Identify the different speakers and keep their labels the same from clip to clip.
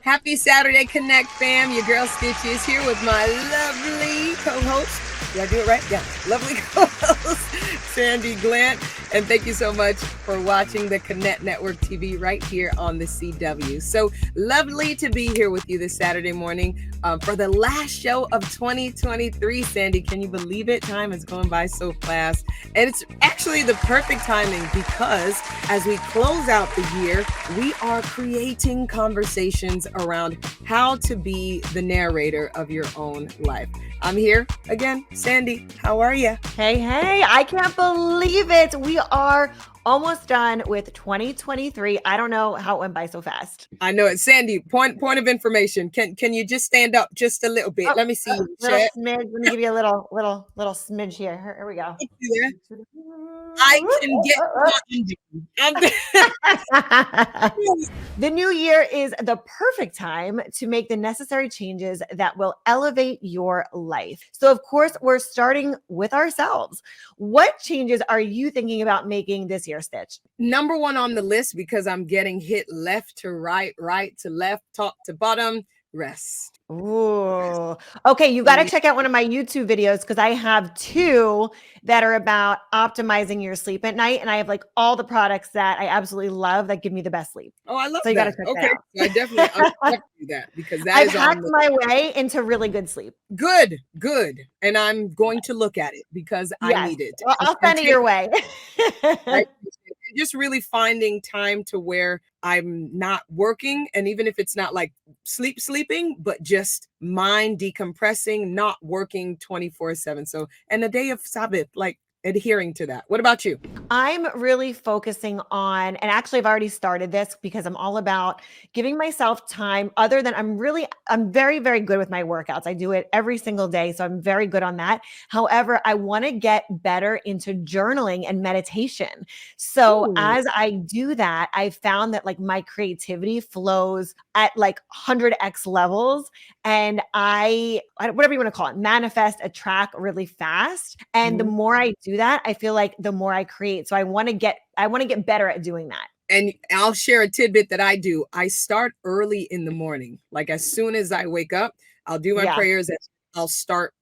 Speaker 1: Happy Saturday Connect, fam. Your girl Stitch is here with my lovely co-host. Did I do it right? Yeah. Lovely co-host, Sandy Glant. And thank you so much for watching the Connect Network TV right here on the CW. So lovely to be here with you this Saturday morning for the last show of 2023. Sandy, can you believe it? Time is going by so fast. And it's actually the perfect timing because as we close out the year, we are creating conversations around how to be the narrator of your own life. I'm here again. Sandy, how are you?
Speaker 2: Hey, I can't believe it. We are almost done with 2023. I don't know how it went by so fast.
Speaker 1: I know it. Sandy, point of information. Can you just stand up just a little bit? Let me see you.
Speaker 2: Little smidge. Let me give you a little smidge here. Here we go.
Speaker 1: I can get
Speaker 2: The new year is the perfect time to make the necessary changes that will elevate your life. So, of course, we're starting with ourselves. What changes are you thinking about making this year, Stitch?
Speaker 1: Number one on the list, because I'm getting hit left to right, right to left, top to bottom, rest.
Speaker 2: Ooh. Okay, you got to check out one of my YouTube videos because I have two that are about optimizing your sleep at night. And I have like all the products that I absolutely love that give me the best sleep.
Speaker 1: Oh, I love
Speaker 2: so you
Speaker 1: that.
Speaker 2: Gotta check
Speaker 1: Okay,
Speaker 2: that out.
Speaker 1: I definitely do that because that
Speaker 2: I've
Speaker 1: is
Speaker 2: hacked my way into really good sleep.
Speaker 1: Good. And I'm going to look at it because I need it.
Speaker 2: Well, I'll send it your way.
Speaker 1: Just really finding time to where I'm not working. And even if it's not like sleeping, but just mind decompressing, not working 24/7. So, and a day of Sabbath, like adhering to that. What about you?
Speaker 2: I'm really focusing on, and actually I've already started this because I'm all about giving myself time other than I'm very, very good with my workouts. I do it every single day. So I'm very good on that. However, I want to get better into journaling and meditation. So as I do that, I found that like my creativity flows at like 100x levels. And I whatever you want to call it, manifest, attract really fast. And the more I do that, I feel like the more I create. So I want to get better at doing that.
Speaker 1: And I'll share a tidbit that I do. I start early in the morning. Like as soon as I wake up, I'll do my prayers and I'll start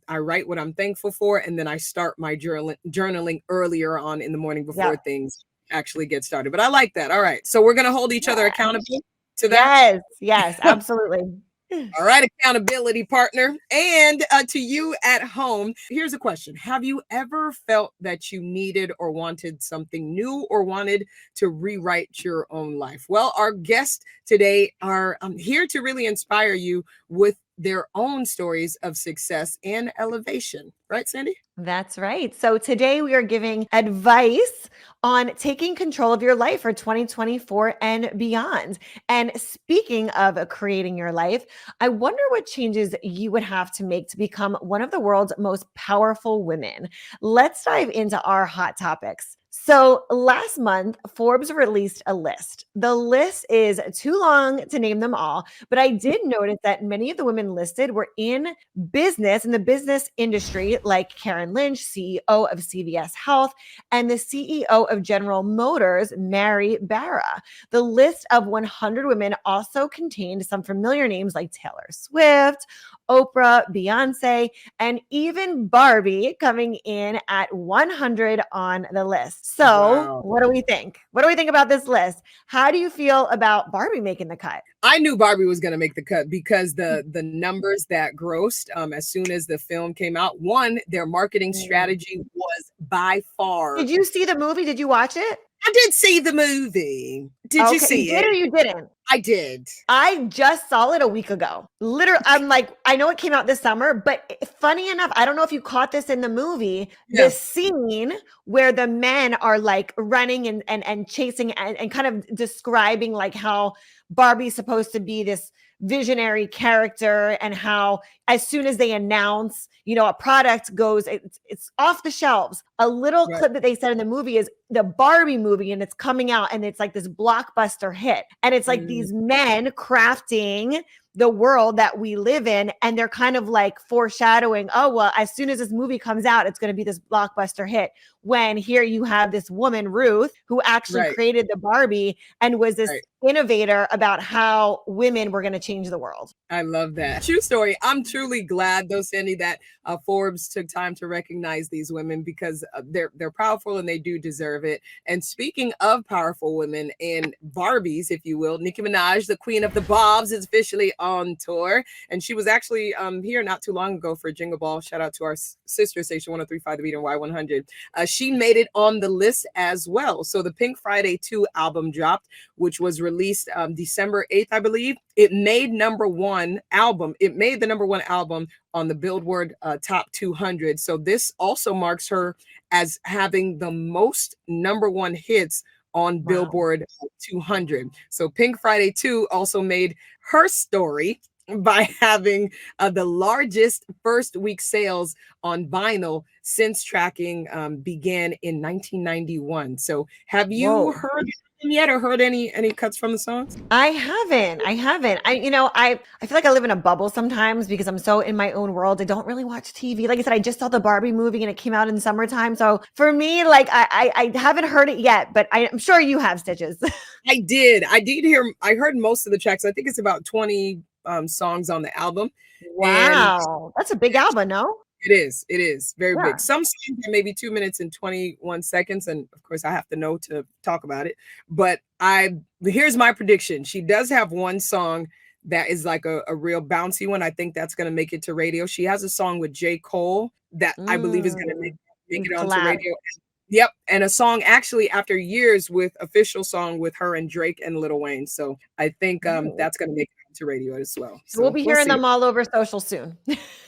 Speaker 1: I write what I'm thankful for. And then I start my journaling earlier on in the morning before things actually get started. But I like that. All right. So we're going to hold each other accountable to that.
Speaker 2: Yes, absolutely.
Speaker 1: All right, accountability partner. And to you at home, here's a question. Have you ever felt that you needed or wanted something new or wanted to rewrite your own life? Well, our guests today are here to really inspire you with their own stories of success and elevation. Right, Sandy?
Speaker 2: That's right. So today we are giving advice on taking control of your life for 2024 and beyond. And speaking of creating your life, I wonder what changes you would have to make to become one of the world's most powerful women. Let's dive into our hot topics. So last month, Forbes released a list. The list is too long to name them all, but I did notice that many of the women listed were in the business industry, like Karen Lynch, CEO of CVS Health, and the CEO of General Motors, Mary Barra. The list of 100 women also contained some familiar names like Taylor Swift, Oprah, Beyonce, and even Barbie coming in at 100 on the list. So What do we think? What do we think about this list? How do you feel about Barbie making the cut?
Speaker 1: I knew Barbie was going to make the cut because the numbers that grossed as soon as the film came out, their marketing strategy was by far.
Speaker 2: Did you see the movie? Did you watch it?
Speaker 1: I did see the movie. Did you see
Speaker 2: it? Did or you didn't?
Speaker 1: I did.
Speaker 2: I just saw it a week ago. Literally, I'm like, I know it came out this summer, but funny enough, I don't know if you caught this in the movie, the scene where the men are like running and chasing and kind of describing like how Barbie's supposed to be this visionary character and how as soon as they announce, a product goes, it's off the shelves. A little clip that they said in the movie is the Barbie movie and it's coming out and it's like this blockbuster hit. And it's like these men crafting the world that we live in. And they're kind of like foreshadowing, oh, well, as soon as this movie comes out, it's going to be this blockbuster hit. when here you have this woman, Ruth, who actually
Speaker 1: Right.
Speaker 2: created the Barbie and was this
Speaker 1: Right.
Speaker 2: innovator about how women were going to change the world.
Speaker 1: I love that. True story. I'm truly glad, though, Sandy, that Forbes took time to recognize these women because they're powerful and they do deserve it. And speaking of powerful women and Barbies, if you will, Nicki Minaj, the queen of the Bobs, is officially on tour. And she was actually here not too long ago for Jingle Ball. Shout out to our sister station 103.5 The Beat and Y100. She made it on the list as well. So the Pink Friday 2 album dropped, which was released December 8th, I believe. It made the number one album on the Billboard Top 200. So this also marks her as having the most number one hits on Billboard 200. So Pink Friday 2 also made her story by having the largest first week sales on vinyl since tracking began in 1991. So have you heard yet or heard any cuts from the songs?
Speaker 2: I haven't. I feel like I live in a bubble sometimes because I'm so in my own world. I don't really watch TV. Like I said, I just saw the Barbie movie and it came out in summertime. So for me, like I haven't heard it yet, but I'm sure you have, Stitches.
Speaker 1: I heard most of the tracks. I think it's about 20 songs on the album.
Speaker 2: Wow. That's a big album, no?
Speaker 1: It is very big. Some songs are maybe 2 minutes and 21 seconds. And of course I have to know to talk about it. But here's my prediction. She does have one song that is like a real bouncy one. I think that's going to make it to radio. She has a song with J. Cole that I believe is going to make it onto radio. Yep. And a song actually after years with official song with her and Drake and Lil Wayne. So I think that's going to make it to radio as well. So
Speaker 2: we'll be hearing them all over social soon.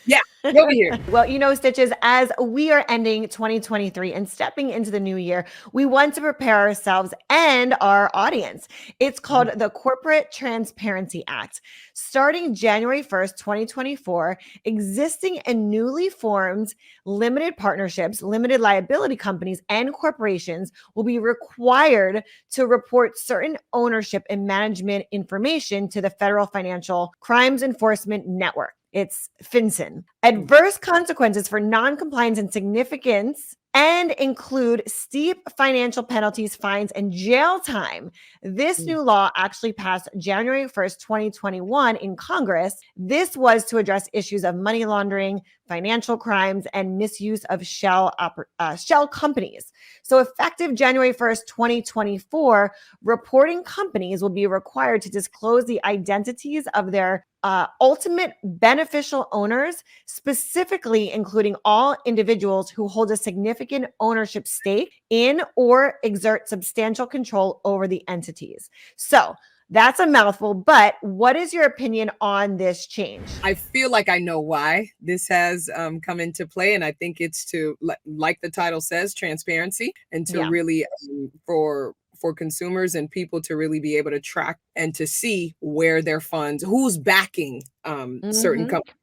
Speaker 1: Yeah, we'll be here.
Speaker 2: Well, Stitches, as we are ending 2023 and stepping into the new year, we want to prepare ourselves and our audience. It's called the Corporate Transparency Act. Starting January 1st, 2024, existing and newly formed limited partnerships, limited liability companies, and corporations will be required to report certain ownership and management information to the Federal Financial Crimes Enforcement Network. It's FinCEN. Adverse consequences for non-compliance and significance and include steep financial penalties, fines, and jail time. This new law actually passed January 1st, 2021 in Congress. This was to address issues of money laundering, financial crimes, and misuse of shell companies. So effective January 1st, 2024, reporting companies will be required to disclose the identities of their ultimate beneficial owners, specifically including all individuals who hold a significant ownership stake in or exert substantial control over the entities. So that's a mouthful, but what is your opinion on this change?
Speaker 1: I feel like I know why this has come into play, and I think it's to, like the title says, transparency, and to really for consumers and people to really be able to track and to see where their funds, who's backing certain companies.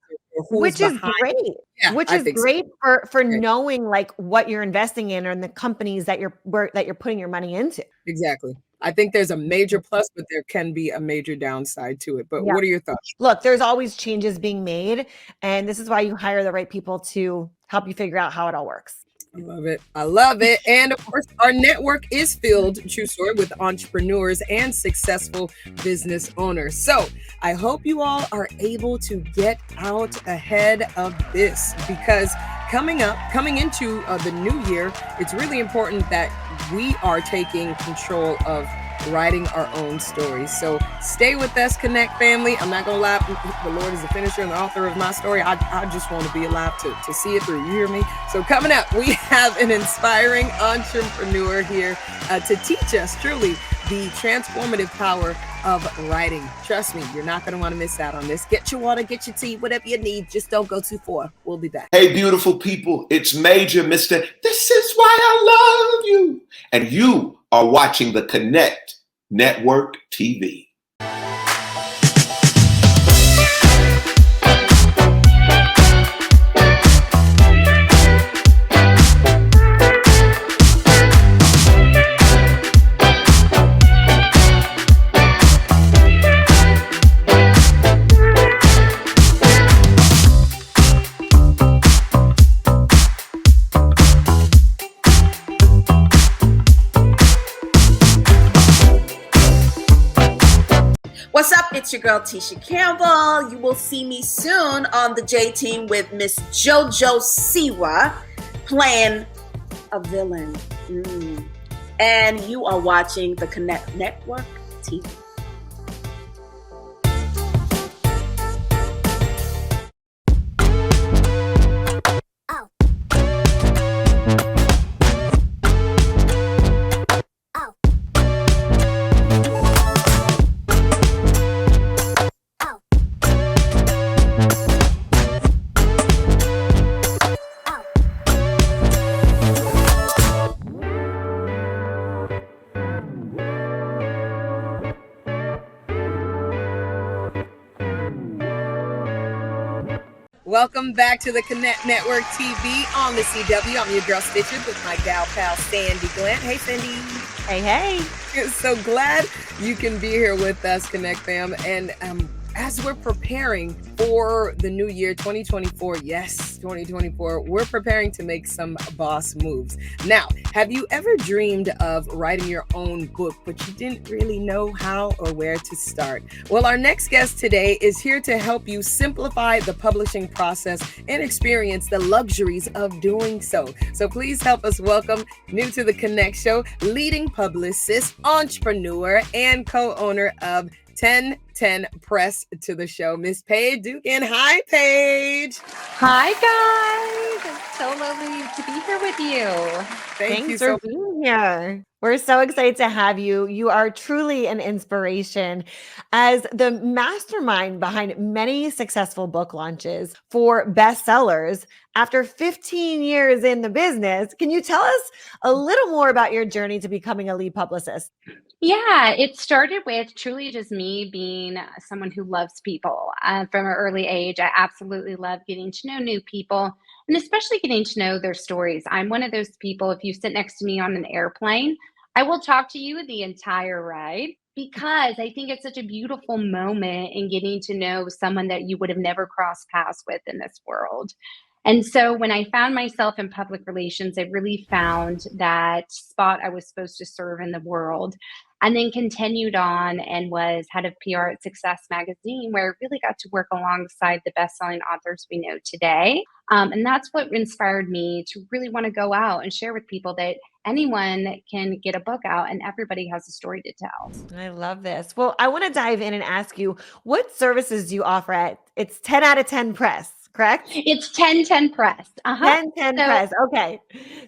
Speaker 2: Which is great.
Speaker 1: Yeah,
Speaker 2: which is great for knowing like what you're investing in and the companies that you're putting your money into.
Speaker 1: Exactly. I think there's a major plus, but there can be a major downside to it. But what are your thoughts?
Speaker 2: Look, there's always changes being made, and this is why you hire the right people to help you figure out how it all works.
Speaker 1: I love it. I love it. And of course, our network is filled, true story, with entrepreneurs and successful business owners. So I hope you all are able to get out ahead of this, because coming into the new year, it's really important that we are taking control of writing our own stories. So stay with us, Connect family. I'm not gonna lie, the Lord is the finisher and the author of my story. I just want to be alive to see it through. You hear me? So coming up, we have an inspiring entrepreneur here to teach us truly the transformative power of writing. Trust me, you're not gonna want to miss out on this. Get your water, get your tea, whatever you need. Just don't go too far. We'll be back.
Speaker 3: Hey, beautiful people, it's Major Mr. This is why I love you. And you are watching the Connect Network TV.
Speaker 4: your girl Tisha Campbell. You will see me soon on the J Team with Miss JoJo Siwa playing a villain. And you are watching the Connect Network TV.
Speaker 1: Welcome back to the Connect Network TV on the CW. I'm your girl Stitches with my gal pal Sandy Glenn. Hey, Sandy.
Speaker 2: Hey.
Speaker 1: So glad you can be here with us, Connect fam. And as we're preparing for the new year 2024, yes, 2024, we're preparing to make some boss moves. Now, have you ever dreamed of writing your own book, but you didn't really know how or where to start? Well, our next guest today is here to help you simplify the publishing process and experience the luxuries of doing so. So please help us welcome, new to the Connect Show, leading publicist, entrepreneur, and co-owner of 1010 Press to the show, Miss Paige Dungan. Hi, Paige.
Speaker 5: Hi, guys. It's so lovely to be here with you.
Speaker 2: Thanks for being here. We're so excited to have you. You are truly an inspiration as the mastermind behind many successful book launches for bestsellers. After 15 years in the business, can you tell us a little more about your journey to becoming a lead publicist?
Speaker 5: Yeah, it started with truly just me being someone who loves people. From an early age, I absolutely love getting to know new people and especially getting to know their stories. I'm one of those people, if you sit next to me on an airplane, I will talk to you the entire ride because I think it's such a beautiful moment in getting to know someone that you would have never crossed paths with in this world. And so when I found myself in public relations, I really found that spot I was supposed to serve in the world. And then continued on and was head of PR at Success Magazine, where I really got to work alongside the best-selling authors we know today. And that's what inspired me to really want to go out and share with people that anyone can get a book out and everybody has a story to tell.
Speaker 2: I love this. Well, I want to dive in and ask you, what services do you offer at it's 10 out of 10 Press, correct?
Speaker 5: It's 1010 Press.
Speaker 2: 1010 Press. Okay.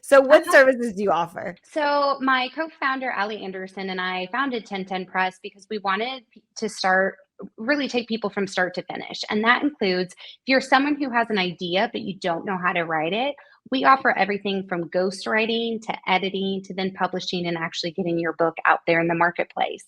Speaker 2: So what services do you offer?
Speaker 5: So my co-founder, Ali Anderson, and I founded 1010 Press because we wanted to really take people from start to finish. And that includes if you're someone who has an idea, but you don't know how to write it, we offer everything from ghostwriting to editing to then publishing and actually getting your book out there in the marketplace.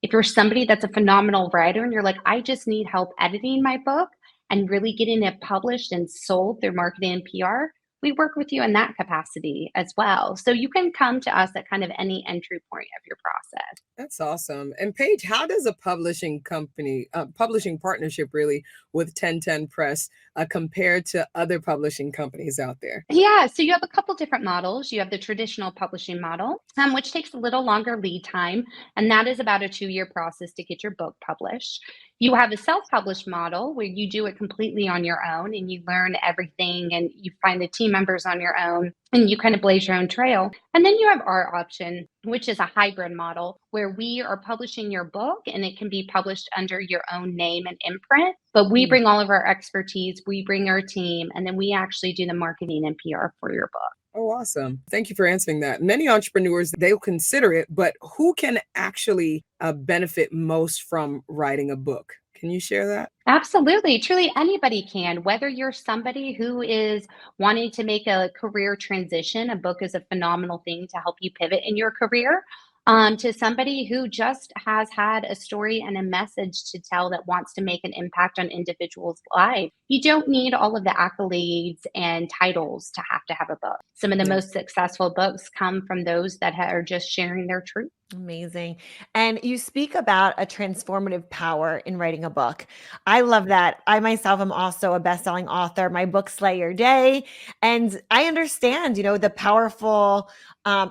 Speaker 5: If you're somebody that's a phenomenal writer and you're like, I just need help editing my book and really getting it published and sold through marketing and PR, we work with you in that capacity as well. So you can come to us at kind of any entry point of your process.
Speaker 1: That's awesome. And Paige, how does a publishing company, publishing partnership really with 1010 Press compared to other publishing companies out there?
Speaker 5: Yeah, so you have a couple different models. You have the traditional publishing model, which takes a little longer lead time, and that is about a 2-year process to get your book published. You have a self-published model where you do it completely on your own and you learn everything and you find the team members on your own and you kind of blaze your own trail. And then you have our option, which is a hybrid model where we are publishing your book and it can be published under your own name and imprint, but we bring all of our expertise, we bring our team, and then we actually do the marketing and PR for your book.
Speaker 1: Oh, awesome. Thank you for answering that. Many entrepreneurs, they'll consider it, but who can actually benefit most from writing a book? Can you share that?
Speaker 5: Absolutely. Truly anybody can, whether you're somebody who is wanting to make a career transition, a book is a phenomenal thing to help you pivot in your career, to somebody who just has had a story and a message to tell that wants to make an impact on individuals' lives. You don't need all of the accolades and titles to have a book. Some of the most successful books come from those that are just sharing their truth.
Speaker 2: Amazing. And you speak about a transformative power in writing a book. I love that. I myself am also a best-selling author. My book Slay Your Day, and I understand, the powerful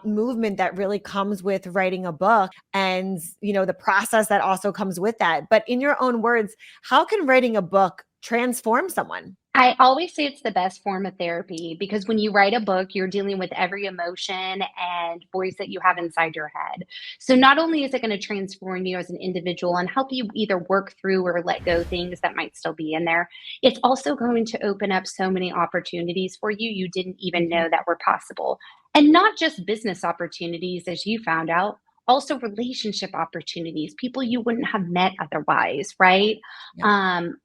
Speaker 2: movement that really comes with writing a book, and the process that also comes with that. But in your own words, how can writing a book transform someone?
Speaker 5: I always say it's the best form of therapy because when you write a book, you're dealing with every emotion and voice that you have inside your head. So, not only is it going to transform you as an individual and help you either work through or let go things that might still be in there, it's also going to open up so many opportunities for you you didn't even know that were possible. And not just business opportunities, as you found out. Also, relationship opportunities, people you wouldn't have met otherwise, right?
Speaker 2: Yeah.
Speaker 5: Um,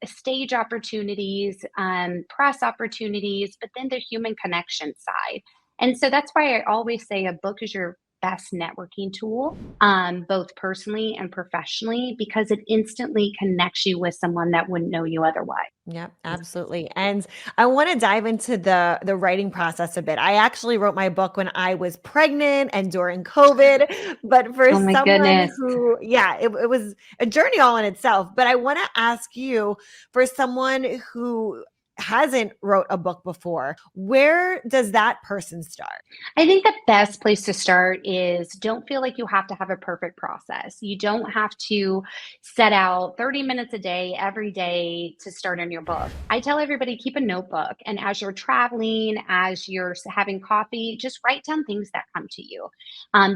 Speaker 5: stage opportunities, press opportunities, but then the human connection side. And so that's why I always say a book is your best networking tool, both personally and professionally, because it instantly connects you with someone that wouldn't know you otherwise.
Speaker 2: Yep, absolutely. And I want to dive into the writing process a bit. I actually wrote my book when I was pregnant and during COVID, but for
Speaker 5: Oh my
Speaker 2: someone
Speaker 5: goodness.
Speaker 2: who, yeah, it was a journey all in itself. But I want to ask you, for someone who hasn't wrote a book before, where does that person start?
Speaker 5: I think the best place to start is don't feel like you have to have a perfect process. You don't have to set out 30 minutes a day every day to start on your book. I tell everybody keep a notebook, and as you're traveling, as you're having coffee, just write down things that come to you.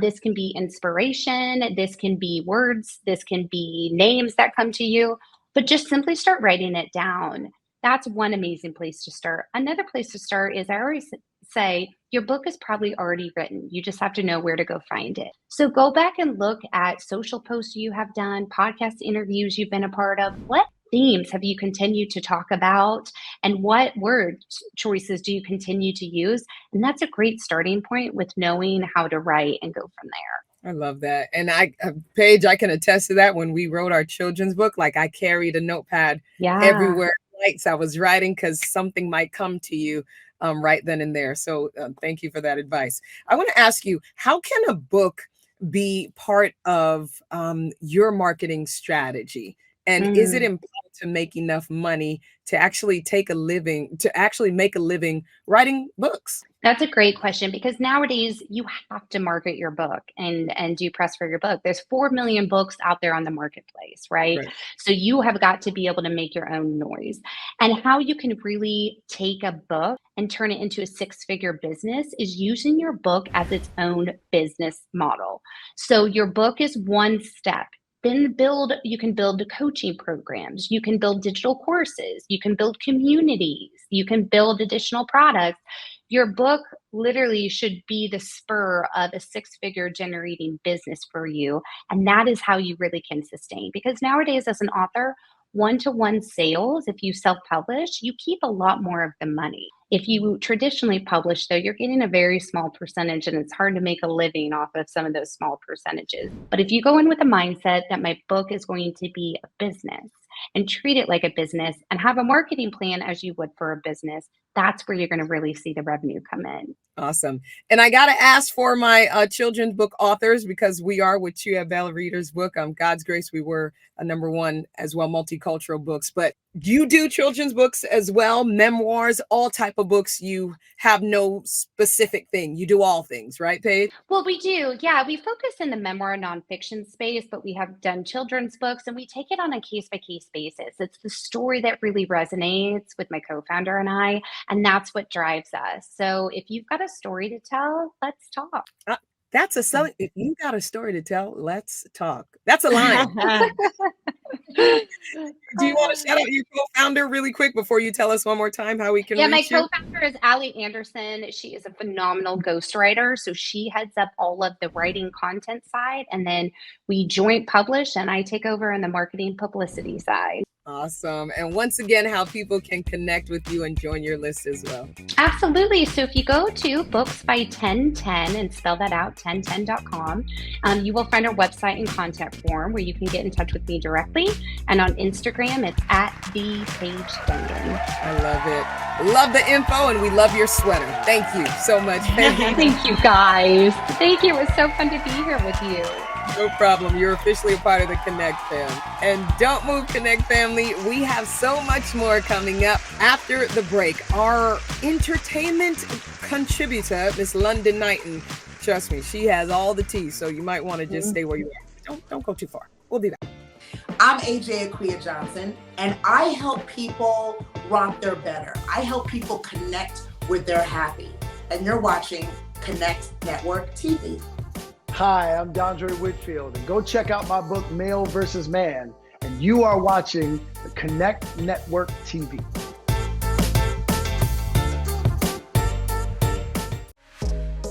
Speaker 5: This can be inspiration, this can be words, this can be names that come to you, but just simply start writing it down. That's one amazing place to start. Another place to start is I always say your book is probably already written. You just have to know where to go find it. So go back and look at social posts you have done, podcast interviews you've been a part of. What themes have you continued to talk about? And what word choices do you continue to use? And that's a great starting point with knowing how to write and go from there.
Speaker 1: I love that. And Paige, I can attest to that. When we wrote our children's book, like I carried a notepad
Speaker 5: Yeah.
Speaker 1: everywhere. Lights, I was writing because something might come to you right then and there. So thank you for that advice. I want to ask you, how can a book be part of your marketing strategy? And is it
Speaker 5: Mm.
Speaker 1: important to make enough money to actually make a living writing books?
Speaker 5: That's a great question because nowadays you have to market your book and do press for your book. There's 4 million books out there on the marketplace, right?
Speaker 1: Right.
Speaker 5: So you have got to be able to make your own noise. And how you can really take a book and turn it into a six-figure business is using your book as its own business model. So your book is one step. Then you can build coaching programs, you can build digital courses, you can build communities, you can build additional products. Your book literally should be the spur of a six-figure generating business for you. And that is how you really can sustain. Because nowadays, as an author, one-to-one sales, if you self-publish, you keep a lot more of the money. If you traditionally publish, though, you're getting a very small percentage, and it's hard to make a living off of some of those small percentages. But if you go in with a mindset that my book is going to be a business and treat it like a business and have a marketing plan as you would for a business, that's where you're going to really see the revenue come in.
Speaker 1: Awesome. And I got to ask for my children's book authors, because we are with Chia Bella Reader's book. God's Grace, we were a #1 as well, multicultural books. But you do children's books as well, memoirs, all type of books. You have no specific thing. You do all things, right, Paige?
Speaker 5: Well, we do. Yeah, we focus in the memoir nonfiction space, but we have done children's books and we take it on a case by case basis. It's the story that really resonates with my co founder and I, and that's what drives us. So if you've got a story to tell, let's talk.
Speaker 1: That's a selling. If you got a story to tell, let's talk. That's a line. Do you want to shout out your co-founder really quick before you tell us one more time how we can
Speaker 5: Yeah, my
Speaker 1: reach you?
Speaker 5: co-founder is Allie Anderson. She is a phenomenal ghostwriter. So she heads up all of the writing content side, and then we joint publish, and I take over in the marketing publicity side.
Speaker 1: Awesome. And once again, how people can connect with you and join your list as well.
Speaker 5: Absolutely. So if you go to Books by 1010 and spell that out, 1010.com, you will find our website and contact form where you can get in touch with me directly. And on Instagram, it's at the Paige Dungan.
Speaker 1: I love it. Love the info, and we love your sweater. Thank you so much.
Speaker 5: Thank you, guys. Thank you. It was so fun to be here with you.
Speaker 1: No problem. You're officially a part of the Connect fam. And don't move, Connect family. We have so much more coming up after the break. Our entertainment contributor, Miss Lundon Knighten, trust me, she has all the tea. So you might want to just stay where you are. Don't go too far. We'll be back.
Speaker 6: I'm AJ Aquia Johnson, and I help people rock their better. I help people connect with their happy. And you're watching Connect Network TV.
Speaker 7: Hi, I'm Dondre Whitfield, and go check out my book, Male vs. Man. And you are watching the Connect Network TV.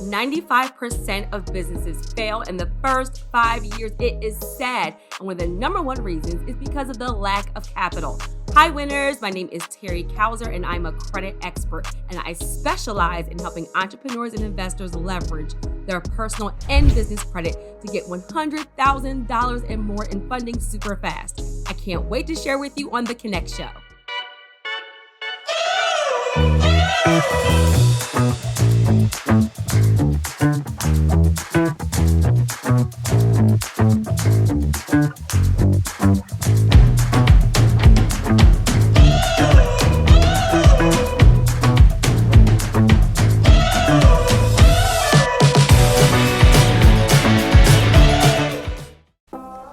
Speaker 8: 95% of businesses fail in the first 5 years. It is sad. And one of the number one reasons is because of the lack of capital. Hi winners, my name is Terry Kauser and I'm a credit expert, and I specialize in helping entrepreneurs and investors leverage their personal and business credit to get $100,000 and more in funding super fast. I can't wait to share with you on The Connect Show.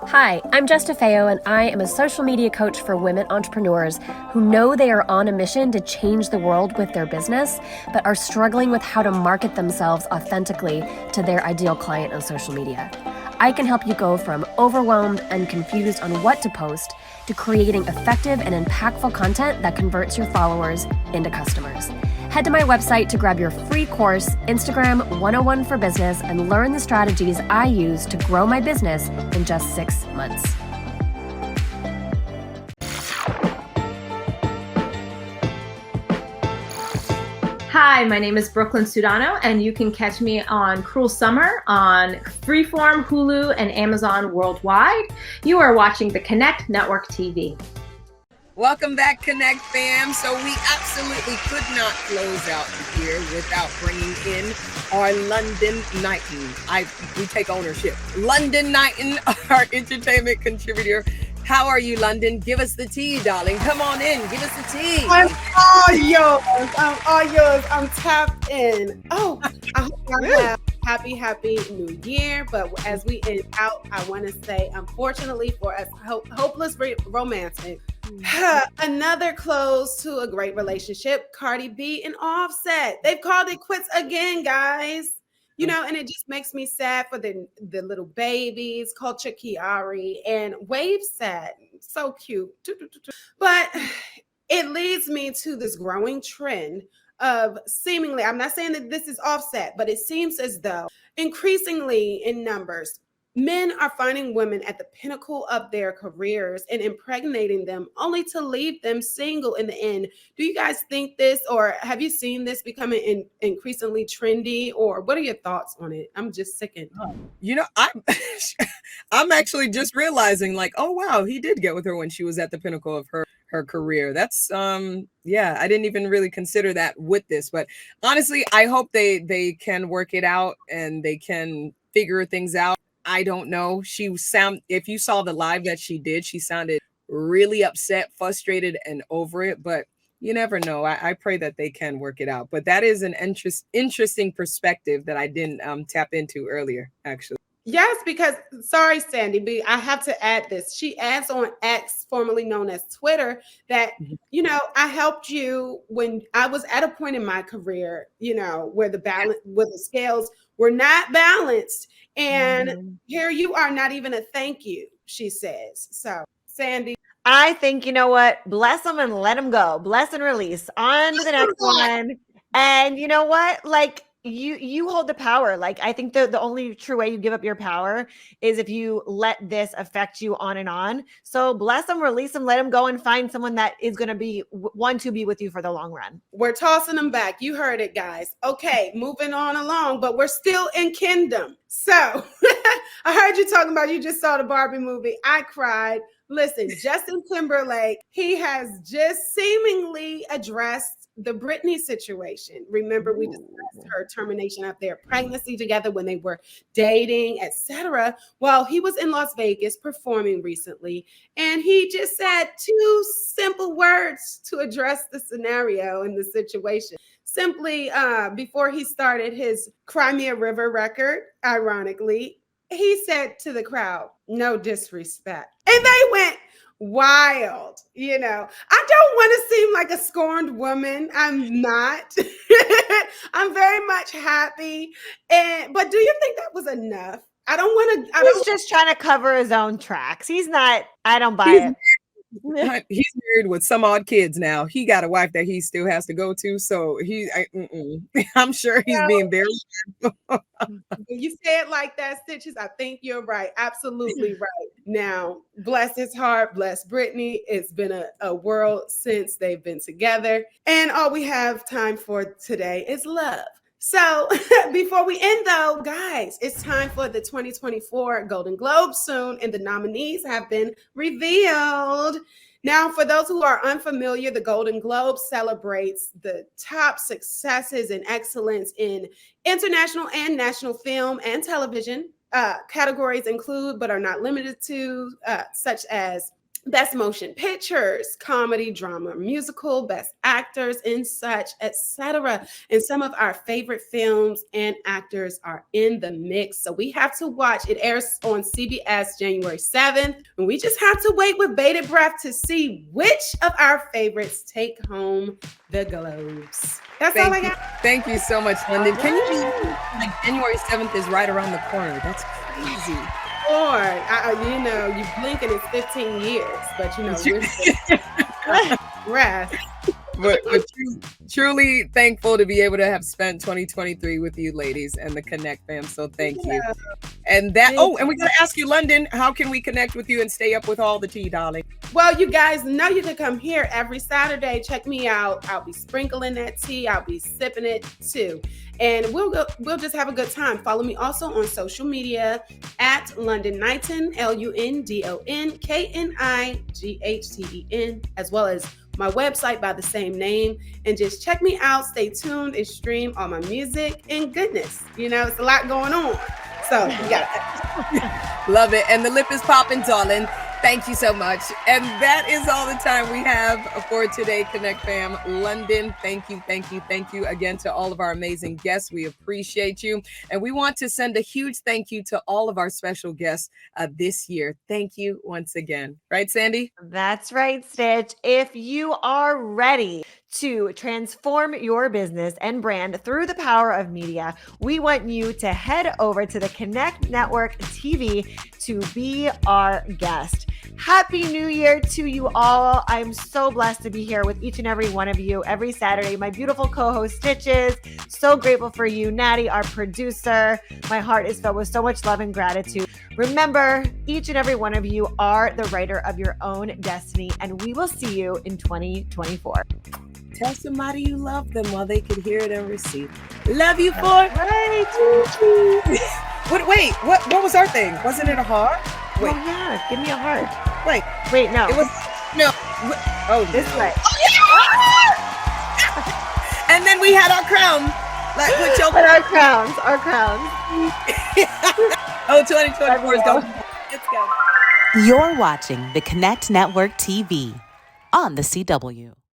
Speaker 9: Hi, I'm Jess DeFeo, and I am a social media coach for women entrepreneurs who know they are on a mission to change the world with their business, but are struggling with how to market themselves authentically to their ideal client on social media. I can help you go from overwhelmed and confused on what to post to creating effective and impactful content that converts your followers into customers. Head to my website to grab your free course, Instagram 101 for Business, and learn the strategies I use to grow my business in just 6 months.
Speaker 10: Hi, my name is Brooklyn Sudano, and you can catch me on Cruel Summer on Freeform, Hulu, and Amazon worldwide. You are watching the Connect Network TV.
Speaker 1: Welcome back, Connect fam. So we absolutely could not close out here without bringing in our Lundon Knighten. We take ownership. Lundon Knighten, our entertainment contributor. How are you, Lundon? Give us the tea, darling. Come on in. Give us the tea.
Speaker 11: I'm all yours. I'm all yours. I'm tapped in. Oh, I hope y'all have happy new year. But as we end out, I want to say, unfortunately for us hopeless romantic, another close to a great relationship, Cardi B and Offset. They've called it quits again, guys. You know, and it just makes me sad for the little babies, Culture Kiari and Wave sad. So cute. But it leads me to this growing trend of seemingly, I'm not saying that this is Offset, but it seems as though increasingly in numbers, men are finding women at the pinnacle of their careers and impregnating them only to leave them single in the end. Do you guys think this, or have you seen this becoming increasingly trendy, or what are your thoughts on it? I'm just sickened.
Speaker 1: You know, I'm actually just realizing, like, oh wow, he did get with her when she was at the pinnacle of her career. That's yeah, I didn't even really consider that with this, but honestly, I hope they can work it out and they can figure things out. I don't know. If you saw the live that she did, she sounded really upset, frustrated, and over it. But you never know. I pray that they can work it out. But that is an interesting perspective that I didn't tap into earlier, actually.
Speaker 11: Yes, because sorry, Sandy, but I have to add this. She adds on X, formerly known as Twitter, that, you know, I helped you when I was at a point in my career, you know, where the scales were not balanced. And here you are, not even a thank you, she says. So, Sandy.
Speaker 2: I think, you know what? Bless them and let them go. Bless and release. On to the next one. And you know what? Like, you hold the power. Like, I think the only true way you give up your power is if you let this affect you on and on. So bless them, release them, let them go and find someone that is going to be one to be with you for the long run.
Speaker 11: We're tossing them back. You heard it, guys. Okay, moving on along, but we're still in Kingdom. So I heard you talking about, you just saw the Barbie movie. I cried. Listen, Justin Timberlake, he has just seemingly addressed the Britney situation. Remember, we discussed her termination of their pregnancy together when they were dating, etc. Well, he was in Las Vegas performing recently, and he just said 2 simple words to address the scenario and the situation. Simply, before he started his Crimea River record, ironically, he said to the crowd, "No disrespect." And they went wild. I don't want to seem like a scorned woman. I'm not. I'm very much happy. But do you think that was enough? I don't want to.
Speaker 2: He's just trying to cover his own tracks. He's not, I don't buy it.
Speaker 1: He's married with some odd kids now. He got a wife that he still has to go to. So I'm sure he's being very.
Speaker 11: When you say it like that, Stitches, I think you're right. Absolutely right. Now, bless his heart, bless Britney. It's been a world since they've been together. And all we have time for today is love. So before we end, though, guys, it's time for the 2024 Golden Globes soon, and the nominees have been revealed. Now, for those who are unfamiliar, the Golden Globes celebrates the top successes and excellence in international and national film and television. Categories include, but are not limited to, such as Best Motion Pictures, Comedy, Drama, Musical, Best Actors, and such, etc. And some of our favorite films and actors are in the mix. So we have to watch. It airs on CBS January 7th. And we just have to wait with bated breath to see which of our favorites take home the Globes. That's all I got.
Speaker 1: Thank you so much, London. Can you believe January 7th is right around the corner? That's crazy.
Speaker 11: Lord, you blink and it's 15 years, but we're rest.
Speaker 1: But truly thankful to be able to have spent 2023 with you ladies and the Connect fam. So thank you. And and we got to ask you, London, how can we connect with you and stay up with all the tea, darling?
Speaker 11: Well, you guys know you can come here every Saturday. Check me out. I'll be sprinkling that tea. I'll be sipping it too. And we'll just have a good time. Follow me also on social media at Lundon Knighten, LUNDONKNIGHTEN, as well as my website by the same name. And just check me out. Stay tuned and stream all my music and goodness. It's a lot going on. So yeah.
Speaker 1: Love it. And the lip is popping, darling. Thank you so much. And that is all the time we have for today, Connect fam. London, thank you again to all of our amazing guests. We appreciate you. And we want to send a huge thank you to all of our special guests this year. Thank you once again. Right, Sandy?
Speaker 2: That's right, Stitch. If you are ready to transform your business and brand through the power of media, we want you to head over to the Connect Network TV to be our guest. Happy New Year to you all. I'm so blessed to be here with each and every one of you every Saturday. My beautiful co-host Stitches. So grateful for you, Natty, our producer. My heart is filled with so much love and gratitude. Remember, each and every one of you are the writer of your own destiny, and we will see you in 2024.
Speaker 1: Tell somebody you love them while they can hear it and receive. Love you for right. What was our thing? Wasn't it a heart? Wait.
Speaker 2: Oh yeah, give me a heart.
Speaker 1: Wait,
Speaker 2: no.
Speaker 1: It was no. Oh,
Speaker 2: this way.
Speaker 1: Oh, yeah! And then we had our crown. Like with your
Speaker 2: our crowns.
Speaker 1: Oh, 2024 is going. Let's go.
Speaker 12: You're watching the Connect Network TV on the CW.